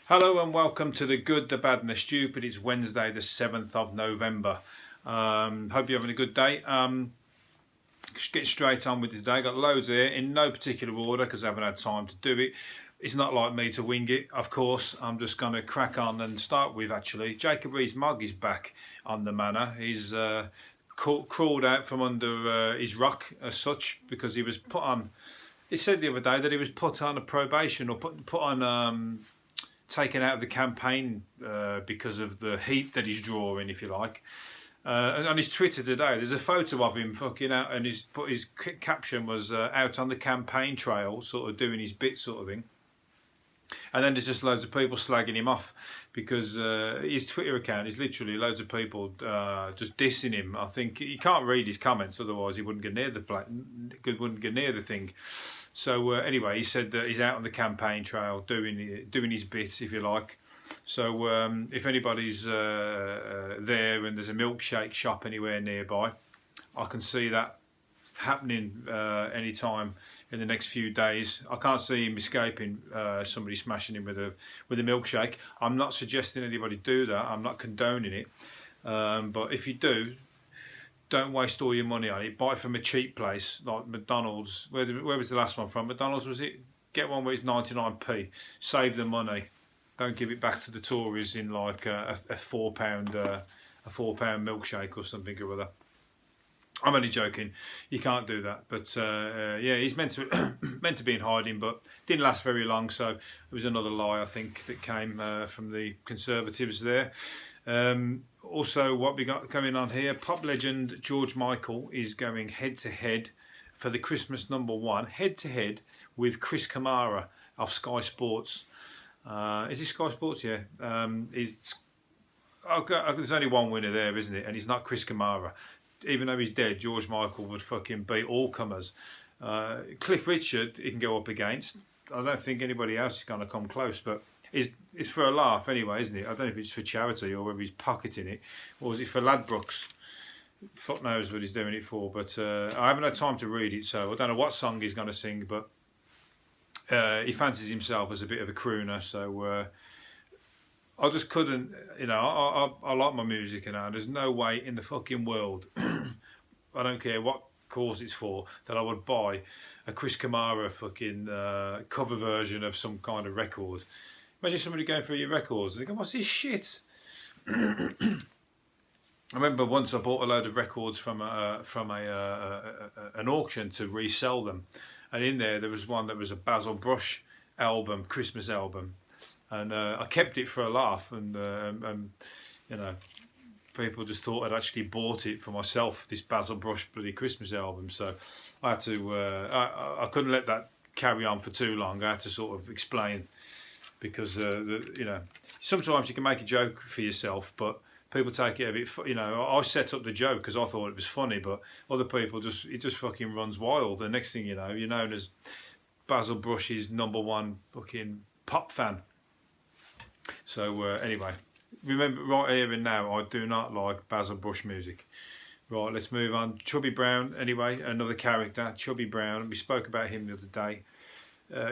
Hello and welcome to the Good, the Bad and the Stupid. It's Wednesday the 7th of November. Hope you're having a good day. Just get straight on with it today. Got loads here in no particular order because I haven't had time to do it. It's not like me to wing it, of course. I'm just going to crack on and start with actually. Jacob Rees-Mogg is back on the manor. He's crawled out from under his rock as such because he was put on. He said the other day that he was put on a probation or put on. Taken out of the campaign because of the heat that he's drawing, if you like. And on his Twitter today, there's a photo of him fucking out, and his caption was out on the campaign trail, sort of doing his bit, sort of thing. And then there's just loads of people slagging him off because his Twitter account is literally loads of people just dissing him. I think he can't read his comments, otherwise he wouldn't get near the thing. So anyway, he said that he's out on the campaign trail doing his bit, if you like. So if anybody's there and there's a milkshake shop anywhere nearby, I can see that happening any time in the next few days. I can't see him escaping somebody smashing him with a milkshake. I'm not suggesting anybody do that. I'm not condoning it. But if you do, don't waste all your money on it. Buy from a cheap place like McDonald's. Where was the last one from? McDonald's, was it? Get one where it's 99p. Save the money. Don't give it back to the Tories in like a £4 milkshake or something or other. I'm only joking. You can't do that. But yeah, he's meant to be in hiding, but didn't last very long. So it was another lie, I think, that came from the Conservatives there. Also, what we got coming on here, pop legend George Michael is going head-to-head for the Christmas #1, head-to-head with Chris Kamara of Sky Sports. Is it Sky Sports? Yeah. There's only one winner there, isn't it? And he's not Chris Kamara. Even though he's dead, George Michael would fucking beat all comers. Cliff Richard, he can go up against. I don't think anybody else is going to come close, but it's for a laugh anyway, isn't it? I don't know if it's for charity or whether he's pocketing it, or is it for Ladbrokes? Fuck knows what he's doing it for, but I haven't had time to read it, so I don't know what song he's going to sing, but he fancies himself as a bit of a crooner, so I just couldn't, I like my music and there's no way in the fucking world, I don't care what cause it's for, that I would buy a Chris Kamara fucking cover version of some kind of record. Imagine somebody going through your records and they go, what's this shit? I remember once I bought a load of records from an auction to resell them, and in there was one that was a Basil Brush album, Christmas album, and I kept it for a laugh, and people just thought I'd actually bought it for myself, this Basil Brush bloody Christmas album. So I had to, I couldn't let that carry on for too long. I had to sort of explain, because sometimes you can make a joke for yourself, but people take it a bit. I set up the joke because I thought it was funny, but other people it just fucking runs wild. And next thing you know, you're known as Basil Brush's #1 fucking pop fan. So anyway, remember, right here and now, I do not like Basil Brush music. Right, let's move on. Chubby Brown, anyway, another character, Chubby Brown. We spoke about him the other day.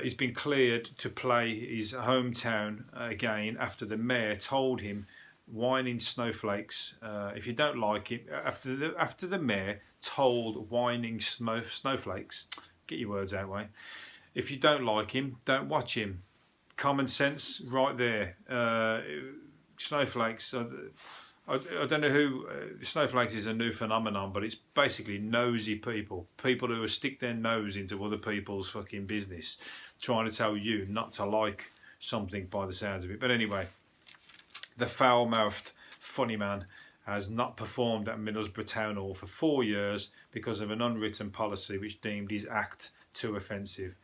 He's been cleared to play his hometown again after the mayor told him, whining snowflakes, if you don't like it, after the mayor told whining snowflakes, get your words out, Wayne, if you don't like him, don't watch him. Common sense right there. Snowflakes, I don't know who, snowflakes is a new phenomenon, but it's basically nosy people who stick their nose into other people's fucking business, trying to tell you not to like something by the sounds of it. But anyway, the foul-mouthed funny man has not performed at Middlesbrough Town Hall for 4 years because of an unwritten policy which deemed his act too offensive.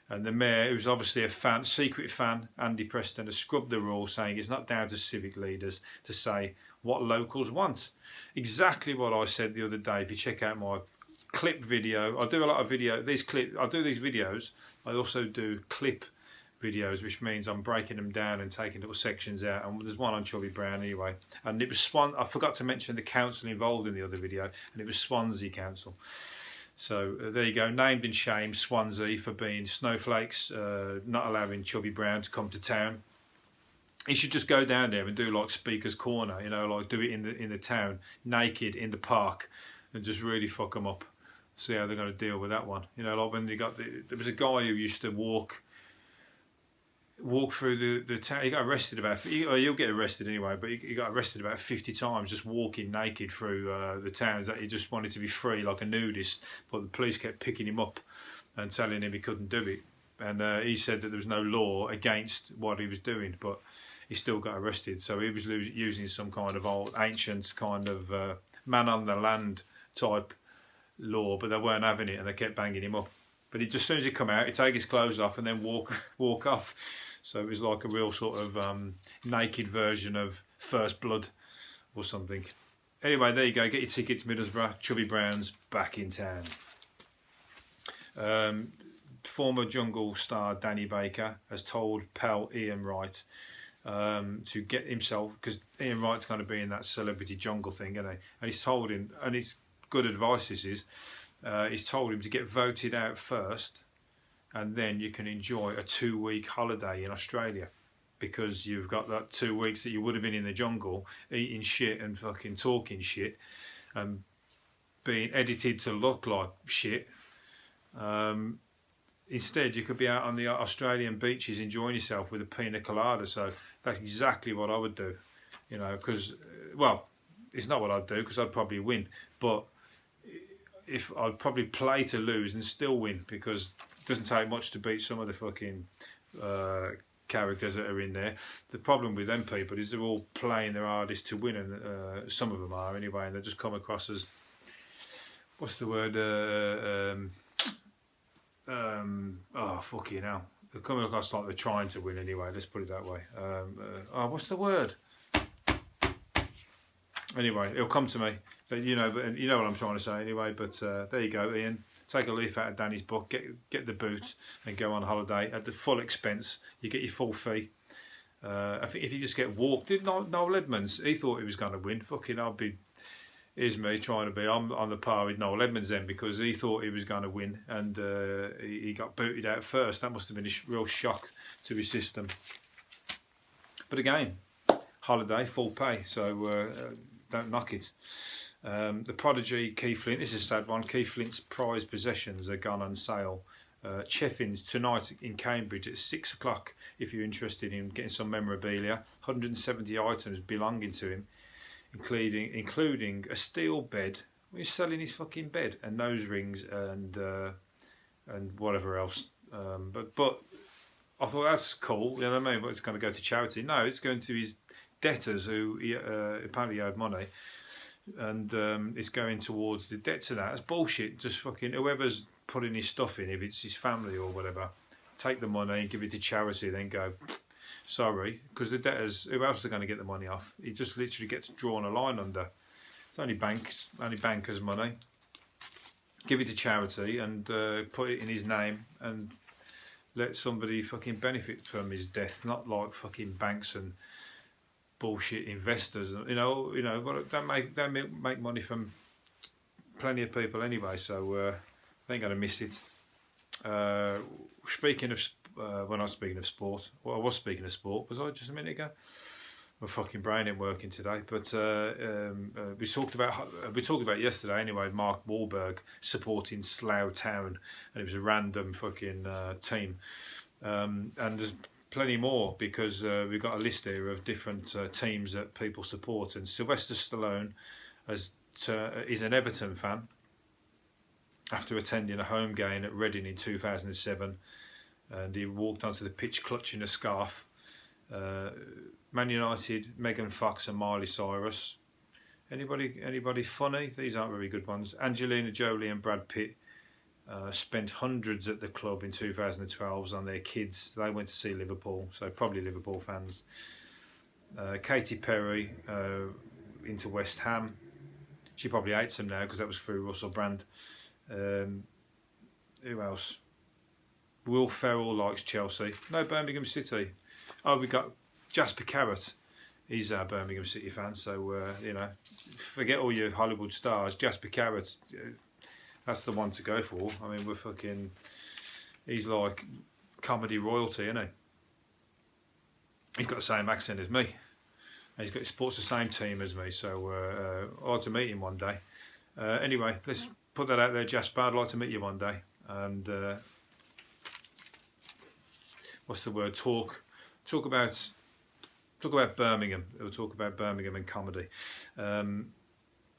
And the mayor, who's obviously a secret fan, Andy Preston, has scrubbed the rule, saying it's not down to civic leaders to say what locals want. Exactly what I said the other day. If you check out my clip video, I do a lot of video. I do these videos. I also do clip videos, which means I'm breaking them down and taking little sections out. And there's one on Chubby Brown anyway. And it was I forgot to mention the council involved in the other video, and it was Swansea Council. So there you go, named and shamed Swansea for being snowflakes, not allowing Chubby Brown to come to town. he should just go down there and do like Speaker's Corner, you know, like do it in the town, naked in the park, and just really fuck them up. See how they're going to deal with that one. You know, like when there was a guy who used to walk through the town. He got arrested you'll get arrested anyway, but he got arrested about 50 times just walking naked through the towns. That he just wanted to be free like a nudist, but the police kept picking him up and telling him he couldn't do it. And he said that there was no law against what he was doing, but he still got arrested. So he was using some kind of old ancient kind of man on the land type law, but they weren't having it and they kept banging him up. But as soon as he come out, he'd take his clothes off and then walk off. So it was like a real sort of naked version of First Blood or something. Anyway, there you go. Get your ticket to Middlesbrough. Chubby Brown's back in town. Former Jungle star Danny Baker has told pal Ian Wright to get himself, because Ian Wright's going to be in that Celebrity Jungle thing, isn't he? And he's told him, and it's good advice this is, he's told him to get voted out first, and then you can enjoy a 2-week holiday in Australia, because you've got that 2 weeks that you would have been in the jungle eating shit and fucking talking shit and being edited to look like shit. Instead, you could be out on the Australian beaches enjoying yourself with a pina colada. So that's exactly what I would do, you know, because, well, it's not what I'd do because I'd probably win, but if I'd probably play to lose and still win, because it doesn't take much to beat some of the fucking characters that are in there. The problem with them people is they're all playing their hardest to win, and some of them are anyway, and they just come across as, what's the word, oh fucking hell, they're coming across like they're trying to win anyway, let's put it that way. What's the word? Anyway, it'll come to me, but you know what I'm trying to say anyway. But there you go, Ian. Take a leaf out of Danny's book, get the boot, and go on holiday at the full expense. You get your full fee. I think if you just get walked, Noel Edmonds, he thought he was going to win. Fucking, here's me trying to be on the par with Noel Edmonds then, because he thought he was going to win, and he got booted out first. That must have been a real shock to his system. But again, holiday, full pay, so don't knock it. The prodigy Keith Flint, this is a sad one. Keith Flint's prized possessions are gone on sale. Cheffins tonight in Cambridge at 6 o'clock if you're interested in getting some memorabilia. 170 items belonging to him, including a steel bed. He's selling his fucking bed, and nose rings and whatever else. But I thought that's cool, you know what I mean? But it's going to go to charity. No, it's going to his debtors who apparently owed money, and it's going towards the debts of that. It's bullshit. Just fucking whoever's putting his stuff in, if it's his family or whatever, take the money and give it to charity, then go, sorry, because the debtors, who else are going to get the money off? He just literally gets drawn a line under. It's only bankers' money. Give it to charity and put it in his name and let somebody fucking benefit from his death, not like fucking banks and bullshit investors. You know, but they make money from plenty of people anyway, so they ain't gonna miss it. Speaking of, when I was speaking of sport, well, I was speaking of sport, was I just a minute ago? My fucking brain ain't working today. But we talked about yesterday anyway. Mark Wahlberg supporting Slough Town, and it was a random fucking team, and there's plenty more, because we've got a list here of different teams that people support. And Sylvester Stallone is an Everton fan after attending a home game at Reading in 2007, and he walked onto the pitch clutching a scarf. Man United, Megan Fox and Miley Cyrus. Anybody funny? These aren't very good ones. Angelina Jolie and Brad Pitt spent hundreds at the club in 2012 on their kids. They went to see Liverpool, so probably Liverpool fans. Katy Perry into West Ham. She probably hates them now because that was through Russell Brand. Who else? Will Ferrell likes Chelsea. No, Birmingham City. Oh, we got Jasper Carrot. He's a Birmingham City fan, so forget all your Hollywood stars. Jasper Carrot, that's the one to go for. I mean, he's like comedy royalty, isn't he? He's got the same accent as me. And he supports the same team as me, so I'd like to meet him one day. Anyway, let's put that out there, Jasper. I'd like to meet you one day. And what's the word? Talk about Birmingham. We'll talk about Birmingham and comedy.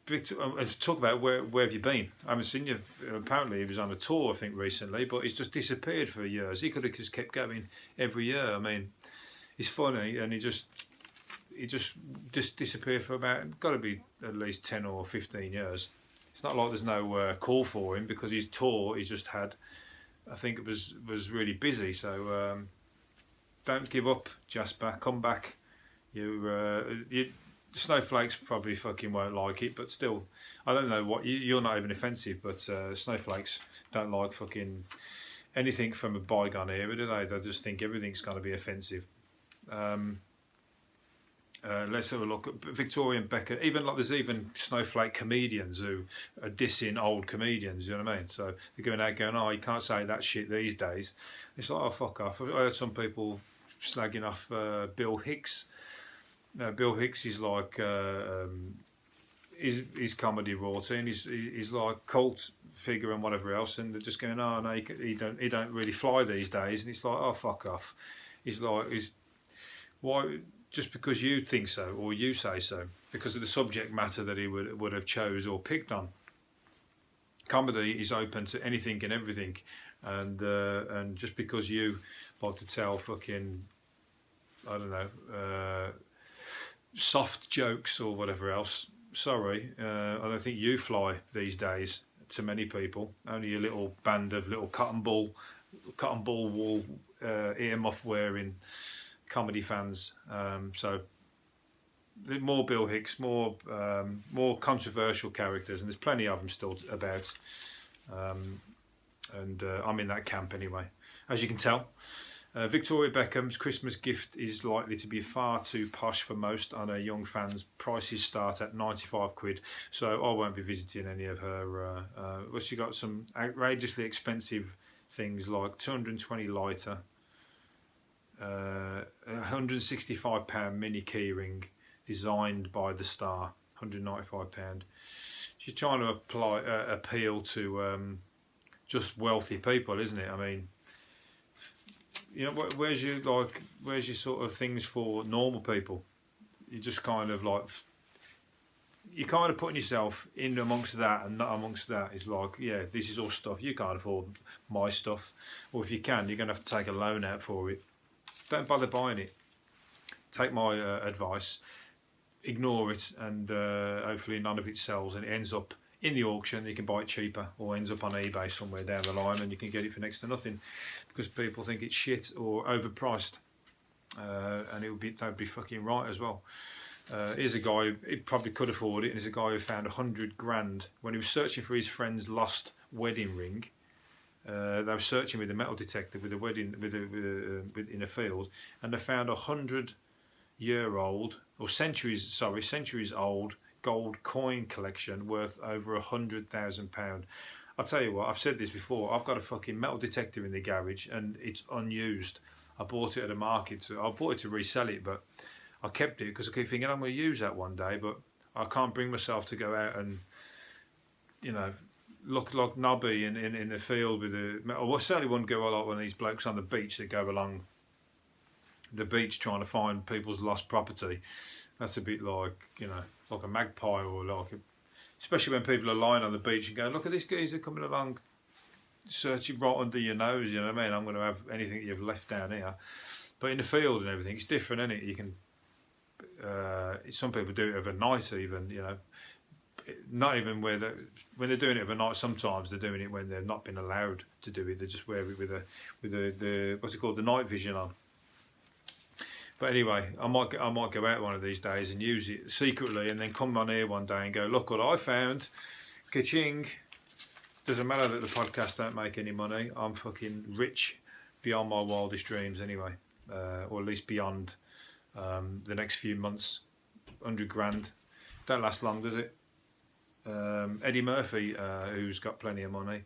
Victor, talk about where have you been? I haven't seen you. Apparently, he was on a tour, I think, recently, but he's just disappeared for years. He could have just kept going every year. I mean, he's funny, and he just disappeared for about, got to be at least 10 or 15 years. It's not like there's no call for him, because his tour he's just had, I think it was really busy. So don't give up, Jasper. Come back. You snowflakes probably fucking won't like it, but still, I don't know what you're not even offensive, but snowflakes don't like fucking anything from a bygone era, do they? They just think everything's going to be offensive. Let's have a look at Victoria and Becca. Even like there's even snowflake comedians who are dissing old comedians. You know what I mean? So they're going out going, "Oh, you can't say that shit these days." It's like, "Oh, fuck off." I heard some people slagging off Bill Hicks. Bill Hicks is like his comedy routine. He's like cult figure and whatever else, and they're just going, "Oh no, he don't really fly these days." And it's like, "Oh, fuck off." He's why? Just because you think so or you say so, because of the subject matter that he would have chose or picked on. Comedy is open to anything and everything, and just because you like to tell fucking, I don't know, soft jokes or whatever else, sorry, I don't think you fly these days to many people. Only a little band of little cotton ball wool earmuff wearing comedy fans. So more Bill Hicks, more controversial characters, and there's plenty of them still about. And I'm in that camp anyway, as you can tell. Victoria Beckham's Christmas gift is likely to be far too posh for most on her young fans. Prices start at 95 quid, so I won't be visiting any of her. Well, she got some outrageously expensive things like 220 lighter, £165 mini keyring designed by the Star, £195. She's trying to appeal to just wealthy people, isn't it? I mean, you know, where's your sort of things for normal people? You just kind of like, you're kind of putting yourself in amongst that and not amongst that. It's like, yeah, this is all stuff you can't afford, my stuff, or if you can, you're going to have to take a loan out for it. Don't bother buying it. Take my advice, ignore it, and hopefully none of it sells and it ends up in the auction. You can buy it cheaper, or ends up on eBay somewhere down the line, and you can get it for next to nothing because people think it's shit or overpriced, and they'd be fucking right as well. Here's a guy who probably could afford it, and here's a guy who found 100 grand when he was searching for his friend's lost wedding ring. They were searching with a metal detector in a field, and they found 100-year-old or centuries old gold coin collection worth over £100,000. I'll tell you what, I've said this before. I've got a fucking metal detector in the garage, and it's unused. I bought it at a market. I bought it to resell it, but I kept it because I keep thinking I'm going to use that one day. But I can't bring myself to go out and, you know, look like Nobby in the field with a metal. I certainly wouldn't go like one of these blokes on the beach that go along the beach trying to find people's lost property. That's a bit like, you know, like a magpie, or like, especially when people are lying on the beach and going, look at this geezer coming along, searching right under your nose. You know what I mean? I'm going to have anything you've left down here. But in the field and everything, it's different, isn't it? You can. Some people do it overnight, even, you know. Not even when they're doing it overnight. Sometimes they're doing it when they've not been allowed to do it. They just wear it with the what's it called, the night vision on. But anyway, I might go out one of these days and use it secretly, and then come on here one day and go, look what I found. Ka-ching. Doesn't matter that the podcast don't make any money. I'm fucking rich beyond my wildest dreams anyway, or at least beyond the next few months. 100 grand don't last long, does it? Eddie Murphy, who's got plenty of money,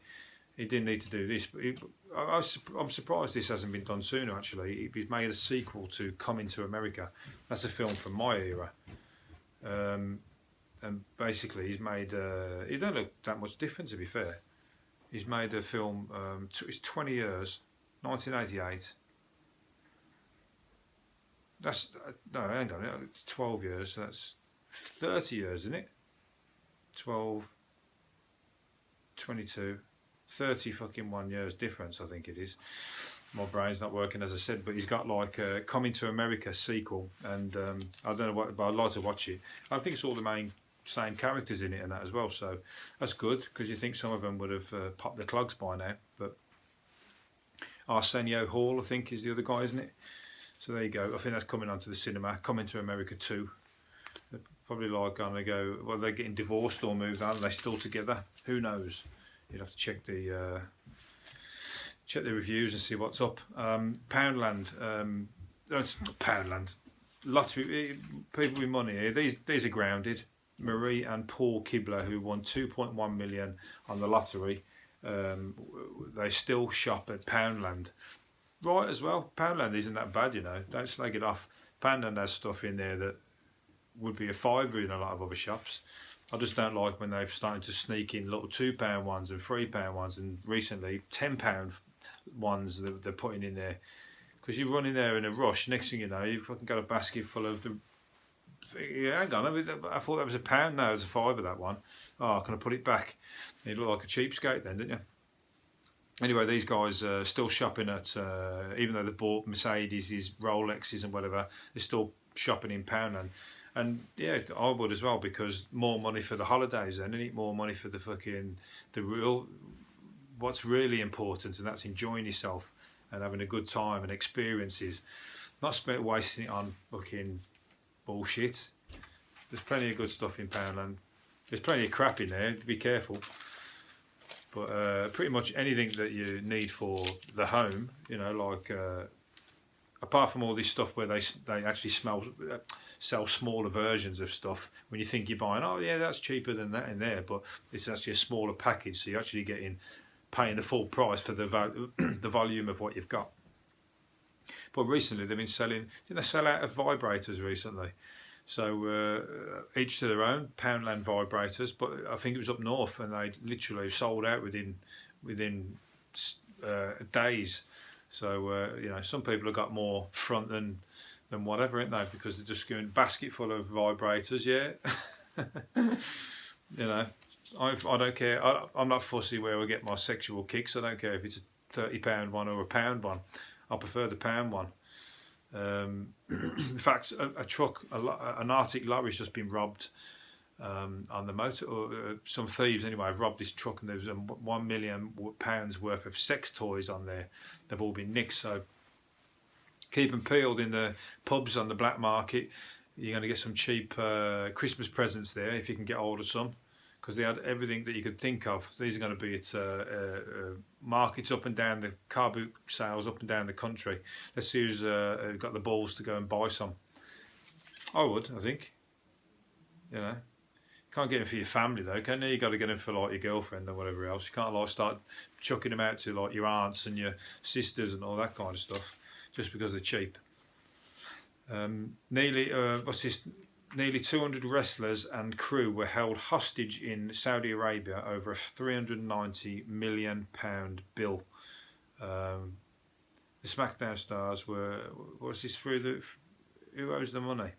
he didn't need to do this. But I'm surprised this hasn't been done sooner. Actually, he's made a sequel to Coming to America. That's a film from my era, and basically he's made. He don't look that much different, to be fair. He's made a film. It's 20 years, 1988. That's no, hang on. It's 12 years. So that's 30 years, isn't it? 12, 22. 30 fucking 1 years difference, I think it is. My brain's not working, as I said, but he's got like a Coming to America sequel, and I don't know what, but I'd like to watch it. I think it's all the same characters in it and that as well, so that's good, because you think some of them would have popped the clogs by now. But Arsenio Hall, I think, is the other guy, isn't it? So there you go. I think that's coming onto the cinema. Coming to America 2. They're probably like going to go, well, they're getting divorced or moved on. Are they still together? Who knows? You'd have to check the reviews and see what's up. Poundland, it's not Poundland. Lottery people with money here. These are grounded. Marie and Paul Kibler, who won 2.1 million on the lottery, they still shop at Poundland. Right as well. Poundland isn't that bad, you know. Don't slag it off. Poundland has stuff in there that would be a fiver in a lot of other shops. I just don't like when they've started to sneak in little £2 ones and £3 ones, and recently £10 ones that they're putting in there. Because you run in there in a rush, next thing you know, you've fucking got a basket full of the. Yeah, hang on, I thought that was £1. No, it's a fiver, that one. Oh, can I put it back? You look like a cheapskate then, didn't you? Anyway, these guys are still shopping at, even though they bought Mercedes, Rolexes and whatever, they're still shopping in Poundland. And yeah, I would as well, because more money for the holidays then, and more money for the fucking, what's really important, and that's enjoying yourself and having a good time and experiences. Not wasting it on fucking bullshit. There's plenty of good stuff in Poundland. There's plenty of crap in there, be careful. But pretty much anything that you need for the home, you know, like apart from all this stuff where they actually sell smaller versions of stuff. When you think you're buying, oh yeah, that's cheaper than that in there, but it's actually a smaller package, so you're actually paying the full price for the the volume of what you've got. But recently they've been selling. Didn't they sell out of vibrators recently? So each to their own, Poundland vibrators. But I think it was up north, and they literally sold out within days. So you know, some people have got more front than whatever, ain't they? Because they're just going basket full of vibrators. Yeah, you know, I don't care. I'm not fussy where I get my sexual kicks. I don't care if it's a £30 one or a £1 one. I prefer the £1 one. In fact, a truck, an Arctic lorry's just been robbed on the motor. Or, some thieves, anyway, have robbed this truck, and there's £1 million worth of sex toys on there. They've all been nicked. So keep them peeled in the pubs on the black market. You're going to get some cheap Christmas presents there if you can get hold of some, because they had everything that you could think of. So these are going to be at markets up and down, the car boot sales up and down the country. Let's see who's got the balls to go and buy some. I would, I think. You know, can't get them for your family though, can you? You got to get them for like your girlfriend or whatever else. You can't like start chucking them out to like your aunts and your sisters and all that kind of stuff just because they're cheap. Nearly 200 wrestlers and crew were held hostage in Saudi Arabia over a £390 million bill. The SmackDown stars were, what's this through? Who owes the money?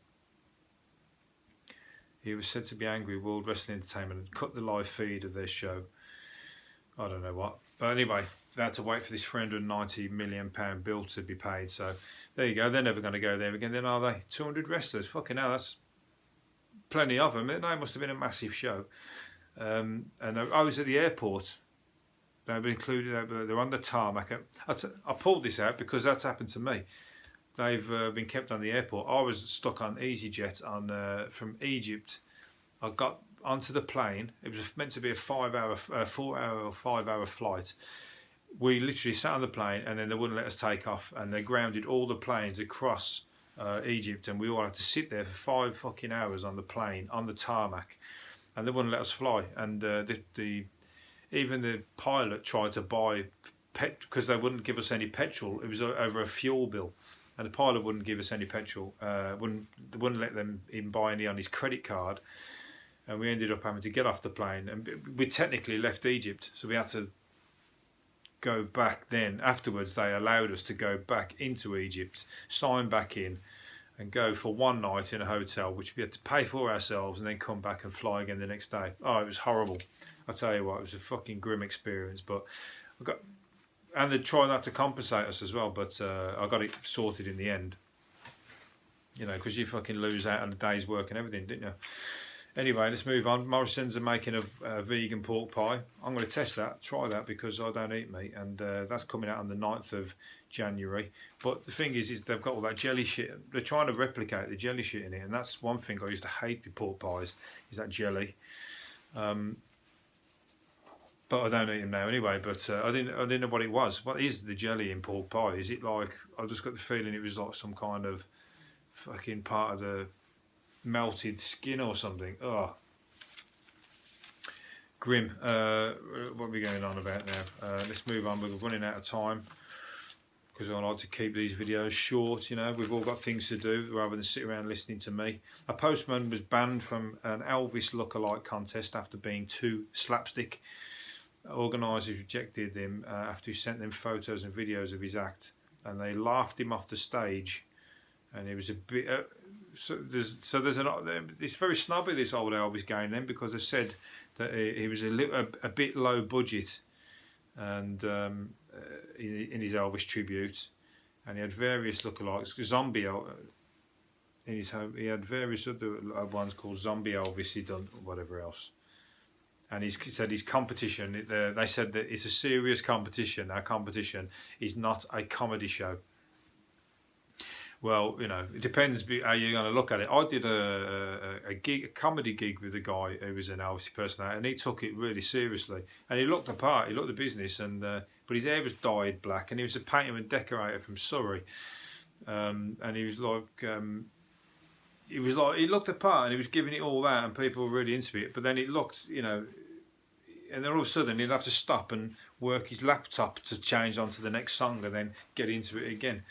He was said to be angry with World Wrestling Entertainment and cut the live feed of their show. I don't know what. But anyway, they had to wait for this £390 million bill to be paid. So there you go. They're never going to go there again, then, are they? 200 wrestlers. Fucking hell, that's plenty of them. It must have been a massive show. And I was at the airport. They were included. They're on the tarmac. I pulled this out because that's happened to me. They've been kept on the airport. I was stuck on EasyJet from Egypt. I got onto the plane. It was meant to be a 4-hour or 5-hour flight. We literally sat on the plane, and then they wouldn't let us take off, and they grounded all the planes across Egypt, and we all had to sit there for 5 fucking hours on the plane on the tarmac, and they wouldn't let us fly. And even the pilot tried to buy because they wouldn't give us any petrol. It was over a fuel bill, and the pilot wouldn't give us any petrol. Wouldn't let them even buy any on his credit card, and we ended up having to get off the plane. And we technically left Egypt, so we had to go back. Then afterwards, they allowed us to go back into Egypt, sign back in, and go for one night in a hotel, which we had to pay for ourselves, and then come back and fly again the next day. Oh, it was horrible. I tell you what, it was a fucking grim experience. But and they try not to compensate us as well, but I got it sorted in the end. You know, because you fucking lose out on a day's work and everything, didn't you? Anyway, let's move on. Morrison's are making a vegan pork pie. I'm going to test that, try that, because I don't eat meat, and that's coming out on the 9th of January. But the thing is they've got all that jelly shit. They're trying to replicate the jelly shit in it, and that's one thing I used to hate with pork pies, is that jelly. But I don't eat them now anyway. But I didn't know what it was. What is the jelly in pork pie? Is it like, I just got the feeling it was like some kind of fucking part of the melted skin or something. Oh, grim. What are we going on about now? Let's move on. We're running out of time, because I like to keep these videos short. You know, we've all got things to do rather than sit around listening to me. A postman was banned from an Elvis lookalike contest after being too slapstick. Organisers rejected him after he sent them photos and videos of his act, and they laughed him off the stage. And he was a bit. It's very snobby, this old Elvis game then, because they said that he was a bit low budget, and in his Elvis tribute, and he had various lookalikes. Zombie in his home, he had various other ones called Zombie Elvis. He done whatever else. And he said his competition, they said that it's a serious competition. Our competition is not a comedy show. Well, you know, it depends how you're going to look at it. I did a comedy gig with a guy who was an Elvis impersonator, and he took it really seriously. And he looked the part, he looked the business, and but his hair was dyed black, and he was a painter and decorator from Surrey. And he was like, he looked the part, and he was giving it all that, and people were really into it. But then it looked, you know, and then all of a sudden he'd have to stop and work his laptop to change onto the next song, and then get into it again.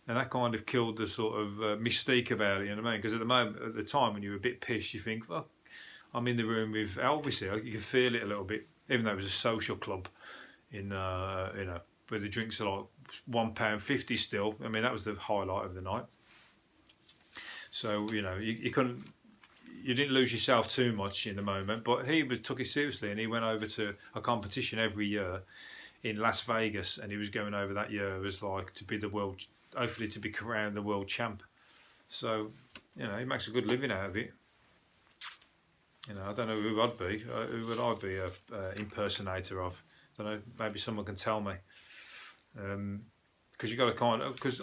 And that kind of killed the sort of mystique about it, you know what I mean? Because at the time, when you were a bit pissed, you think, "Fuck, I'm in the room with Elvis here." You can feel it a little bit, even though it was a social club, in you know, where the drinks are like £1.50 still. I mean, that was the highlight of the night. So you know, you didn't lose yourself too much in the moment, but he took it seriously, and he went over to a competition every year in Las Vegas, and he was going over that year as like to be the world. Hopefully to be crowned the world champ. So, you know, he makes a good living out of it. You know, I don't know who I'd be. Who would I be a impersonator of? I don't know. Maybe someone can tell me. Because you got to kind of, because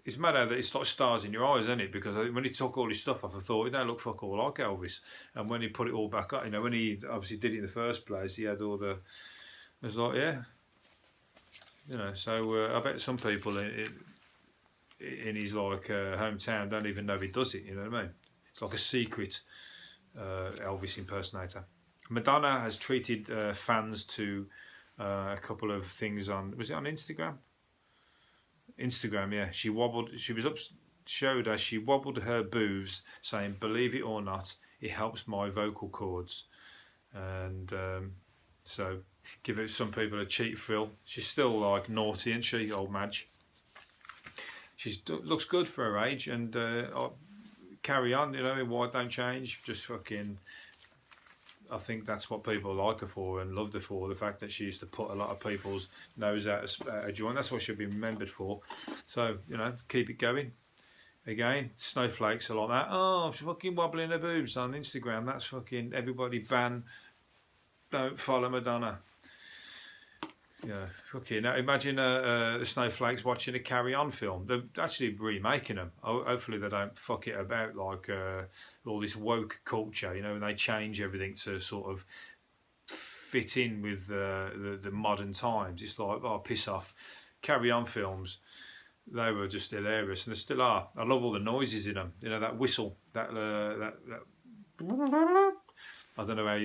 it's mad how that it's like stars in your eyes, isn't it? Because when he took all his stuff off, I thought he don't look fuck all like Elvis. And when he put it all back up, you know, when he obviously did it in the first place, he had all the. I was like, yeah. You know, so I bet some people in his like hometown don't even know he does it. You know what I mean? It's like a secret Elvis impersonator. Madonna has treated fans to a couple of things on. Was it on Instagram? Instagram, yeah. She showed as she wobbled her boobs, saying, "Believe it or not, it helps my vocal cords." And so give it some people a cheap thrill. She's still like naughty, and she, old Madge. She looks good for her age, and carry on. You know, why don't change? Just fucking. I think that's what people like her for and loved her for. The fact that she used to put a lot of people's nose out a joint. That's what she'll be remembered for. So you know, keep it going. Again, snowflakes are like that. Oh, she's fucking wobbling her boobs on Instagram. That's fucking everybody ban. Don't follow Madonna. Yeah, okay. Now imagine the snowflakes watching a Carry On film. They're actually remaking them. Hopefully they don't fuck it about like all this woke culture, you know, and they change everything to sort of fit in with the modern times. It's like, oh, piss off. Carry On films, they were just hilarious, and they still are. I love all the noises in them. You know, that whistle, that I don't know how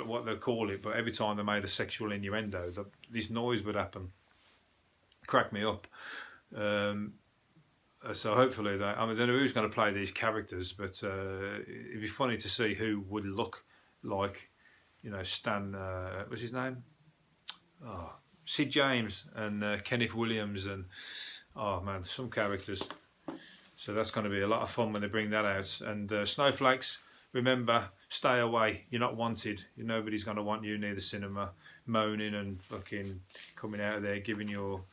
what they call it, but every time they made a sexual innuendo, this noise would happen. cracked me up. So hopefully, I don't know who's going to play these characters, but it'd be funny to see who would look like, Stan. What's his name? Oh, Sid James and Kenneth Williams, and oh man, some characters. So that's going to be a lot of fun when they bring that out. And snowflakes, remember, stay away. You're not wanted. Nobody's going to want you near the cinema, moaning and fucking coming out of there giving your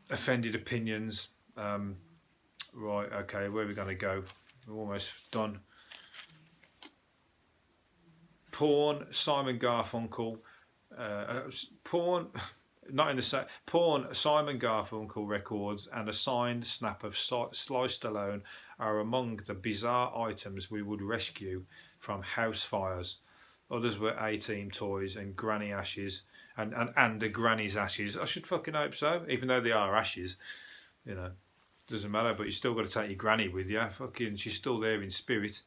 offended opinions. Right, okay, where are we going to go? We're almost done. Porn, Simon Garfunkel. Porn, not in the same. Porn, Simon Garfunkel records and a signed snap of Sly Stallone are among the bizarre items we would rescue from house fires. Others were A-Team toys and granny ashes. And the granny's ashes. I should fucking hope so, even though they are ashes. Doesn't matter, but you still got to take your granny with you. Fucking, she's still there in spirit.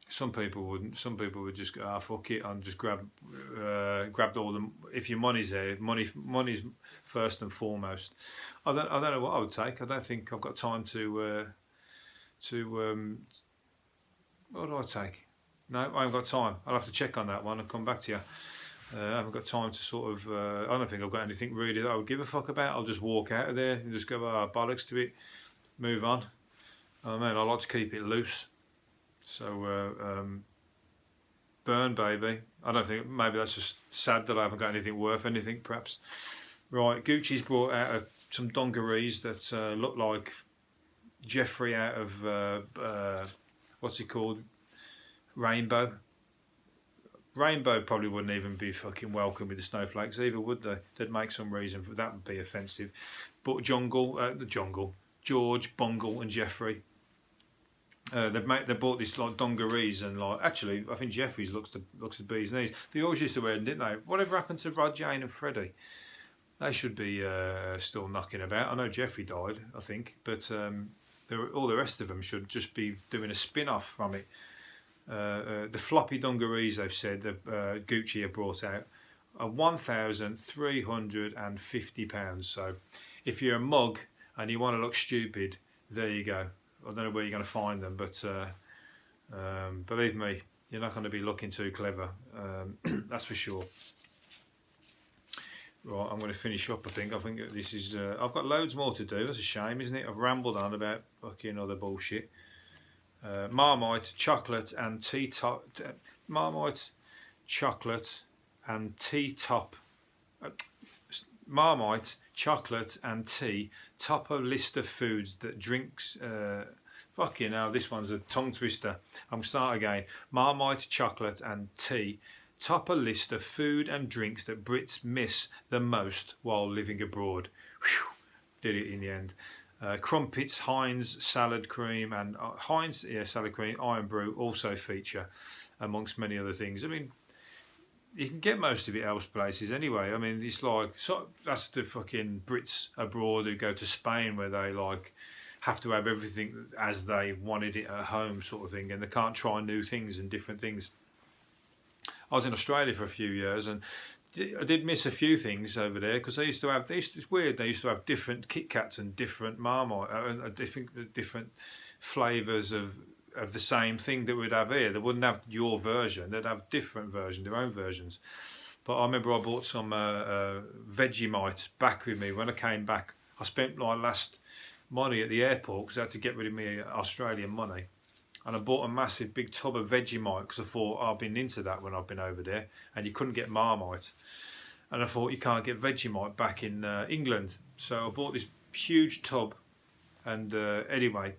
Some people wouldn't. Some people would just go, fuck it, and just grabbed all the. If your money's there, money's first and foremost. I don't know what I would take. I don't think I've got time to. What do I take? No, I haven't got time. I'll have to check on that one and come back to you. I haven't got time to sort of. I don't think I've got anything really that I would give a fuck about. I'll just walk out of there and just go, bollocks to it, move on. I mean, I like to keep it loose. So, burn, baby. I don't think, maybe that's just sad that I haven't got anything worth anything, perhaps. Right, Gucci's brought out some dungarees that look like Jeffrey out of, what's he called? Rainbow. Rainbow probably wouldn't even be fucking welcome with the snowflakes either, would they? They'd make some reason for that would be offensive. But George, Bungle and Jeffrey. They bought this like dungarees and like actually I think Jeffrey's looks the bee's knees. They always used to wear them, didn't they? Whatever happened to Rod, Jane and Freddie? They should be still knocking about. I know Jeffrey died, I think, but all the rest of them should just be doing a spin-off from it. The floppy dungarees, they've said, Gucci have brought out, are £1,350. So if you're a mug and you want to look stupid, there you go. I don't know where you're going to find them, but believe me, you're not going to be looking too clever. That's for sure. Right, I'm going to finish up. I think this is. I've got loads more to do. That's a shame, isn't it? I've rambled on about fucking other bullshit. Marmite, chocolate and tea top. Marmite, chocolate and tea top. Marmite, chocolate and tea top a list of foods that drinks. Fucking hell, this one's a tongue twister. I'm start again. Marmite, chocolate and tea top a list of food and drinks that Brits miss the most while living abroad. Whew, did it in the end. Crumpets, Heinz salad cream and salad cream, Iron Brew also feature amongst many other things. I mean, you can get most of it else places anyway. I mean, it's like that's the fucking Brits abroad who go to Spain where they like have to have everything as they wanted it at home, sort of thing, and they can't try new things and different things. I was in Australia for a few years and I did miss a few things over there because it's weird. They used to have different Kit Kats and different Marmite, different flavours of the same thing that we'd have here. They wouldn't have your version. They'd have different versions, their own versions. But I remember I bought some Vegemite back with me when I came back. I spent my last money at the airport because I had to get rid of my Australian money. And I bought a massive big tub of Vegemite because I thought I've been into that when I've been over there and you couldn't get Marmite. And I thought you can't get Vegemite back in England. So I bought this huge tub and anyway,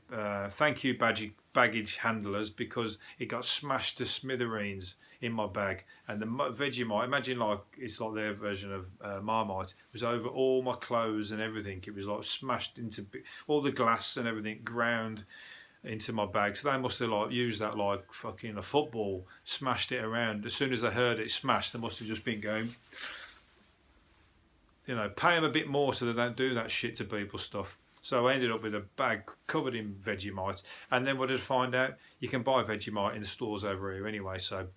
thank you baggage handlers because it got smashed to smithereens in my bag. And the Vegemite, imagine like it's like their version of Marmite, was over all my clothes and everything. It was like smashed into all the glass and everything ground into my bag. So they must have like used that like fucking a football, smashed it around. As soon as they heard it smashed, they must have just been going, pay them a bit more so they don't do that shit to people's stuff. So I ended up with a bag covered in Vegemite, and then what did I find out? You can buy Vegemite in the stores over here anyway. So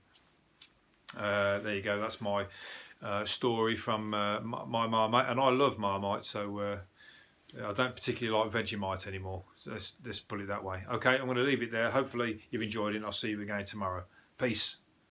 there you go. That's my story from my Marmite, and I love Marmite, so I don't particularly like Vegemite anymore. So let's put it that way. Okay, I'm going to leave it there. Hopefully you've enjoyed it, and I'll see you again tomorrow. Peace.